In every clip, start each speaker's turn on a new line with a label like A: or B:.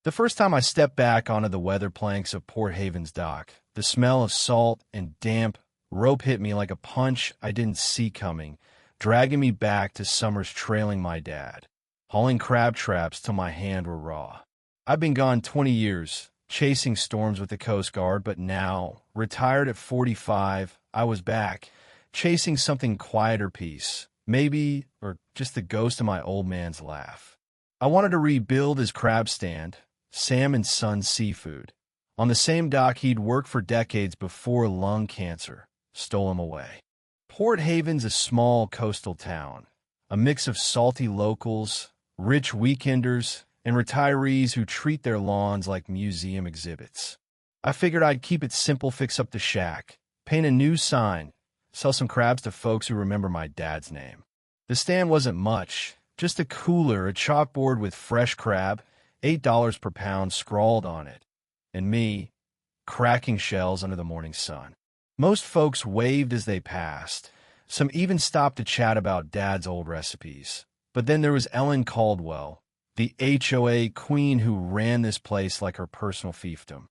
A: The first time I stepped back onto the weather planks of Port Haven's dock, the smell of salt and damp rope hit me like a punch I didn't see coming, dragging me back to summers trailing my dad, hauling crab traps till my hands were raw. I've been gone 20 years, chasing storms with the Coast Guard, but now, retired at 45, I was back, chasing something quieter peace, maybe, or just the ghost of my old man's laugh. I wanted to rebuild his crab stand, Sam and Son Seafood, on the same dock he'd worked for decades before lung cancer stole him away. Port Haven's a small coastal town, a mix of salty locals, rich weekenders, and retirees who treat their lawns like museum exhibits. I figured I'd keep it simple, fix up the shack, paint a new sign, sell some crabs to folks who remember my dad's name. The stand wasn't much, just a cooler, a chalkboard with fresh crab, $8 per pound scrawled on it, and me, cracking shells under the morning sun. Most folks waved as they passed. Some even stopped to chat about Dad's old recipes. But then there was Ellen Caldwell, the HOA queen who ran this place like her personal fiefdom.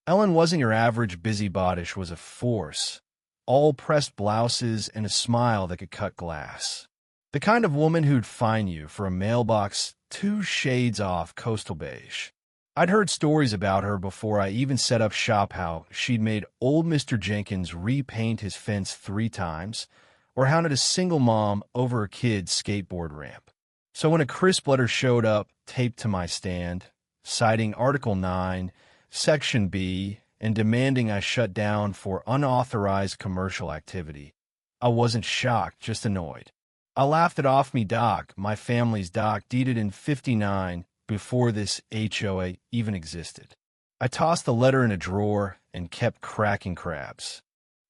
A: Ellen wasn't your average busybody, she was a force. All pressed blouses and a smile that could cut glass. The kind of woman who'd fine you for a mailbox 2 shades off coastal beige. I'd heard stories about her before I even set up shop, how she'd made old Mr. Jenkins repaint his fence 3 times, or hounded a single mom over a kid's skateboard ramp. So when a crisp letter showed up, taped to my stand, citing Article 9, Section B, and demanding I shut down for unauthorized commercial activity, I wasn't shocked, just annoyed. I laughed it off. Me dock, my family's dock, deeded in '59 before this HOA even existed. I tossed the letter in a drawer and kept cracking crabs.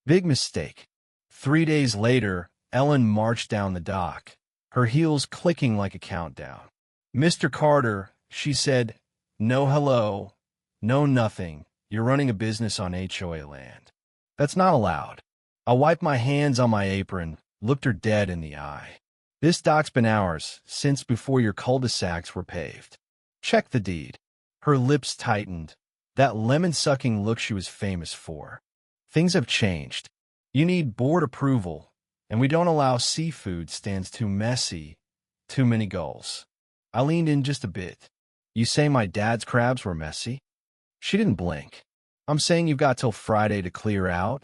A: Big mistake. 3 days later, Ellen marched down the dock, her heels clicking like a countdown. "Mr. Carter," she said, "no hello, no nothing. You're running a business on HOA land. That's not allowed." I wiped my hands on my apron, looked her dead in the eye. "This dock's been ours since before your cul-de-sacs were paved. Check the deed." Her lips tightened, that lemon-sucking look she was famous for. "Things have changed. You need board approval, and we don't allow seafood stands too messy, too many gulls." I leaned in just a bit. "You say my dad's crabs were messy?" She didn't blink. "I'm saying you've got till Friday to clear out,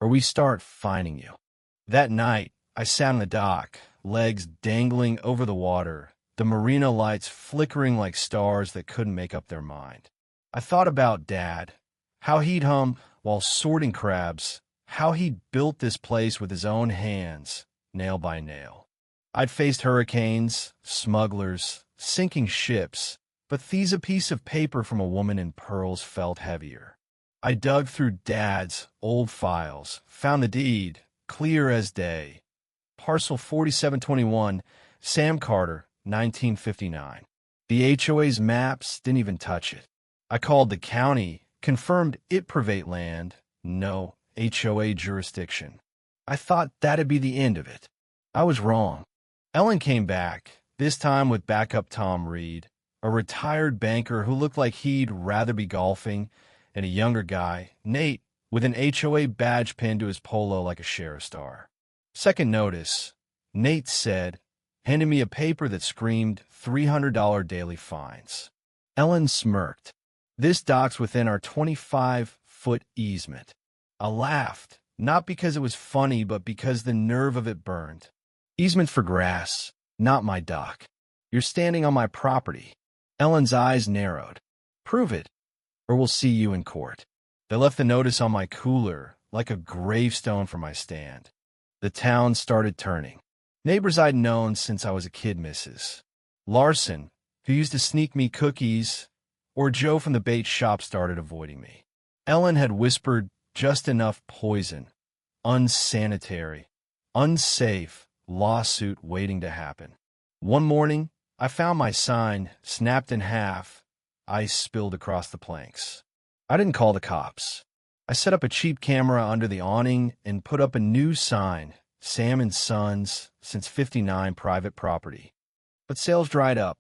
A: or we start fining you." That night, I sat on the dock, legs dangling over the water, the marina lights flickering like stars that couldn't make up their mind. I thought about Dad, how he'd hum while sorting crabs, how he'd built this place with his own hands, nail by nail. I'd faced hurricanes, smugglers, sinking ships, but a piece of paper from a woman in pearls felt heavier. I dug through Dad's old files, found the deed, clear as day. Parcel 4721, Sam Carter, 1959. The HOA's maps didn't even touch it. I called the county, confirmed it private land, no HOA jurisdiction. I thought that'd be the end of it. I was wrong. Ellen came back, this time with backup Tom Reed, a retired banker who looked like he'd rather be golfing, and a younger guy, Nate, with an HOA badge pinned to his polo like a sheriff star. "Second notice," Nate said, handing me a paper that screamed $300 daily fines. Ellen smirked. "This dock's within our 25-foot easement." I laughed, not because it was funny, but because the nerve of it burned. "Easement for grass, not my dock. You're standing on my property." Ellen's eyes narrowed. "Prove it, or we'll see you in court." They left the notice on my cooler, like a gravestone for my stand. The town started turning. Neighbors I'd known since I was a kid, Mrs. Larson, who used to sneak me cookies, or Joe from the bait shop, started avoiding me. Ellen had whispered just enough poison, unsanitary, unsafe, lawsuit waiting to happen. One morning, I found my sign snapped in half, ice spilled across the planks. I didn't call the cops. I set up a cheap camera under the awning and put up a new sign, Sam and Sons, since '59 private property. But sales dried up.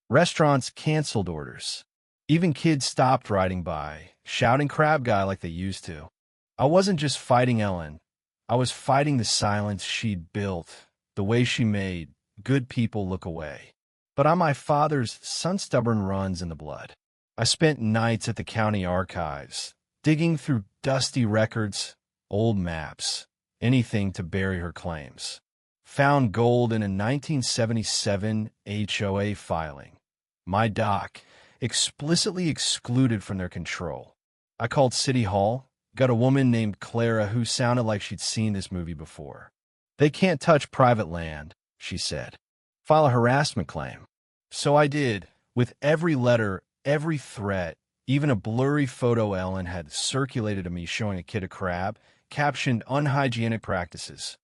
A: Restaurants canceled orders. Even kids stopped riding by, shouting "Crab Guy" like they used to. I wasn't just fighting Ellen. I was fighting the silence she'd built, the way she made good people look away. But on my father's sun-stubborn runs in the blood, I spent nights at the county archives, digging through dusty records, old maps, anything to bury her claims. Found gold in a 1977 HOA filing. My dock, explicitly excluded from their control. I called City Hall, got a woman named Clara who sounded like she'd seen this movie before. "They can't touch private land," she said. "File a harassment claim." So I did, with every letter, every threat, even a blurry photo Ellen had circulated of me showing a kid a crab, captioned "unhygienic practices."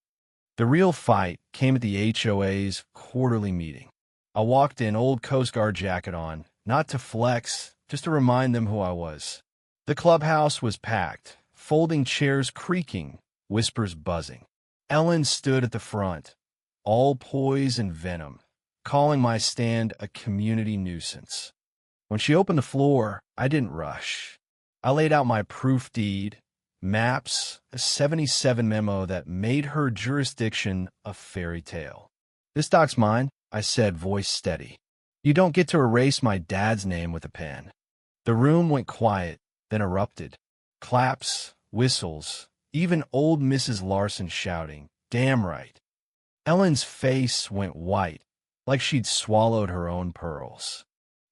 A: The real fight came at the HOA's quarterly meeting. I walked in, old Coast Guard jacket on, not to flex, just to remind them who I was. The clubhouse was packed, folding chairs creaking, whispers buzzing. Ellen stood at the front, all poise and venom, calling my stand a community nuisance. When she opened the floor, I didn't rush. I laid out my proof deed, maps, a 77 memo that made her jurisdiction a fairy tale. "This dock's mine," I said, voice steady. "You don't get to erase my dad's name with a pen." The room went quiet, then erupted. Claps, whistles, even old Mrs. Larson shouting, "Damn right." Ellen's face went white, like she'd swallowed her own pearls.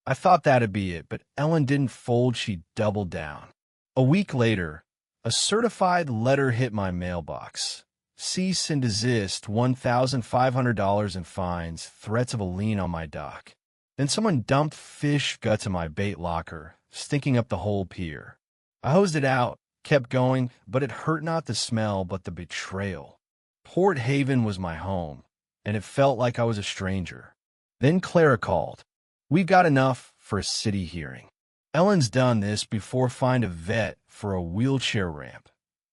A: I thought that'd be it, but Ellen didn't fold, she doubled down. A week later, a certified letter hit my mailbox. Cease and desist, $1,500 in fines, threats of a lien on my dock. Then someone dumped fish guts in my bait locker, stinking up the whole pier. I hosed it out, kept going, but it hurt not the smell, but the betrayal. Port Haven was my home, and it felt like I was a stranger. Then Clara called. "We've got enough for a city hearing. Ellen's done this before, find a vet for a wheelchair ramp.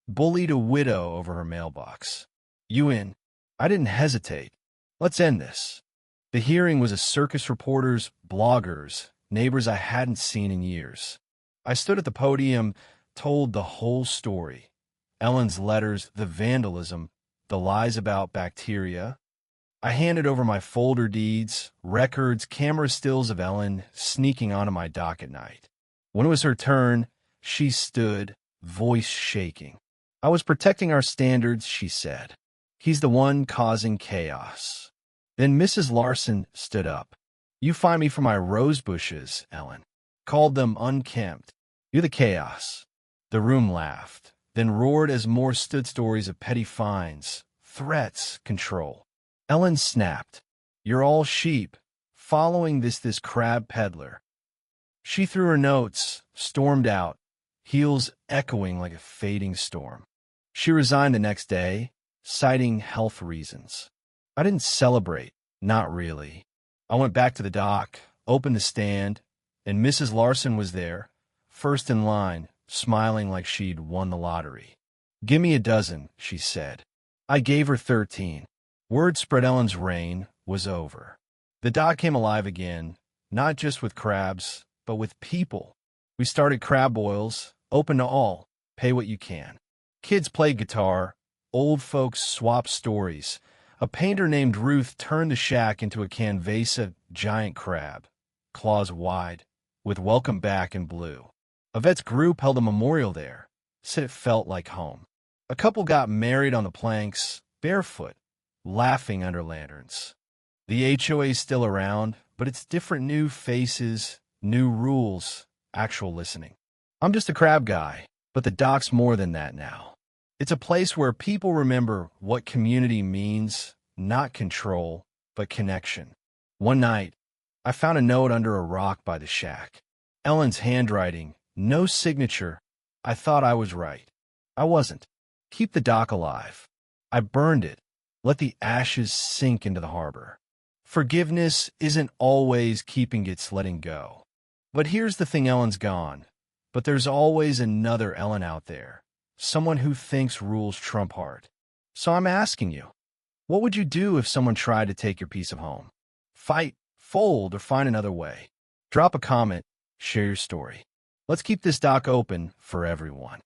A: Bullied a widow over her mailbox. You in?" I didn't hesitate. "Let's end this." The hearing was a circus reporters, bloggers, neighbors I hadn't seen in years. I stood at the podium, told the whole story. Ellen's letters, the vandalism, the lies about bacteria. I handed over my folder deeds, records, camera stills of Ellen sneaking onto my dock at night. When it was her turn, she stood, voice shaking. "I was protecting our standards," she said. "He's the one causing chaos." Then Mrs. Larson stood up. "You find me for my rose bushes, Ellen." Called them unkempt. "You're the chaos." The room laughed, then roared as more stood stories of petty fines, threats, control. Ellen snapped. "You're all sheep, following this crab peddler." She threw her notes, stormed out, heels echoing like a fading storm. She resigned the next day, citing health reasons. I didn't celebrate, not really. I went back to the dock, opened the stand, and Mrs. Larson was there, first in line, smiling like she'd won the lottery. "Give me a dozen," she said. I gave her 13. Word spread Ellen's reign was over. The dock came alive again, not just with crabs, but with people. We started crab boils, open to all, pay what you can. Kids played guitar, old folks swapped stories. A painter named Ruth turned the shack into a canvasa giant crab, claws wide, with "Welcome Back" in blue. A vet's group held a memorial there, said it felt like home. A couple got married on the planks, barefoot, laughing under lanterns. The HOA's still around, but it's different, new faces, new rules, actual listening. I'm just a crab guy, but the dock's more than that now. It's a place where people remember what community means, not control, but connection. One night, I found a note under a rock by the shack. Ellen's handwriting, no signature. I thought I was right. I wasn't. Keep the dock alive. I burned it. Let the ashes sink into the harbor. Forgiveness isn't always keeping its letting go. But here's the thing, Ellen's gone. But there's always another Ellen out there. Someone who thinks rules trump heart. So I'm asking you, what would you do if someone tried to take your piece of home? Fight, fold, or find another way? Drop a comment, share your story. Let's keep this dock open for everyone.